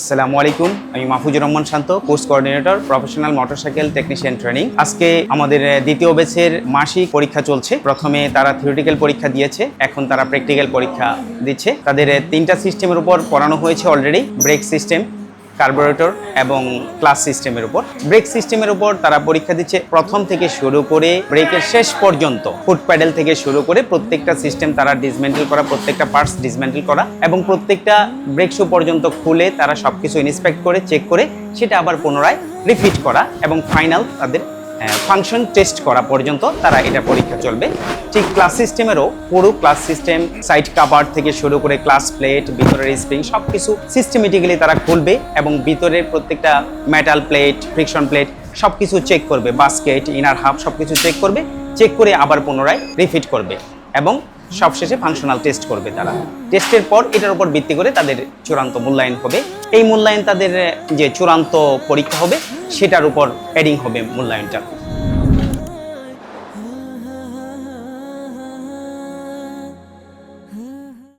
আসসালামু আলাইকুম, আমি Mahfuzur Rahman Shanto, course coordinator, professional motorcycle technician training. আজকে আমাদের দ্বিতীয় ব্যাচের মাসিক পরীক্ষা চলছে। প্রথমে তারা থিওরিটিক্যাল পরীক্ষা দিয়েছে, এখন তারা প্র্যাকটিক্যাল পরীক্ষা দিচ্ছে। তাদের তিনটা সিস্টেমের উপর পড়ানো হয়েছে অলরেডি: ব্রেক সিস্টেম, কার্বোরেটর এবং ক্লাস সিস্টেমের উপর। ব্রেক সিস্টেমের উপর তারা পরীক্ষা দিচ্ছে প্রথম থেকে শুরু করে ব্রেকের শেষ পর্যন্ত, ফুট প্যাডেল থেকে শুরু করে প্রত্যেকটা সিস্টেম তারা ডিসমেন্টেল করা, প্রত্যেকটা পার্টস ডিসমেন্টেল করা এবং প্রত্যেকটা ব্রেক শু পর্যন্ত খুলে তারা সবকিছু ইন্সপেক্ট করে, চেক করে সেটা আবার পুনরায় রিপিট করা এবং ফাইনাল তাদের ফাংশন টেস্ট করা পর্যন্ত তারা এটা পরীক্ষা চলবে। ঠিক ক্লাস সিস্টেমেরও পুরো ক্লাস সিস্টেম, সাইড কাভার থেকে শুরু করে ক্লাস প্লেট, ভিতরের স্প্রিং সব কিছু সিস্টেমেটিক্যালি তারা খুলবে এবং ভিতরের প্রত্যেকটা মেটাল প্লেট, ফ্রিকশন প্লেট সব কিছু চেক করবে, বাস্কেট, ইনার হাফ সব কিছু চেক করবে, চেক করে আবার পুনরায় রিপিট করবে এবং সবশেষে ফাংশনাল টেস্ট করবে। তারা টেস্টের পর এটার উপর ভিত্তি করে তাদের চূড়ান্ত মূল্যায়ন হবে। এই মূল্যায়ন তাদের যে চূড়ান্ত পরীক্ষা হবে সেটার উপর অ্যাডিং হবে মূল্যায়নটা।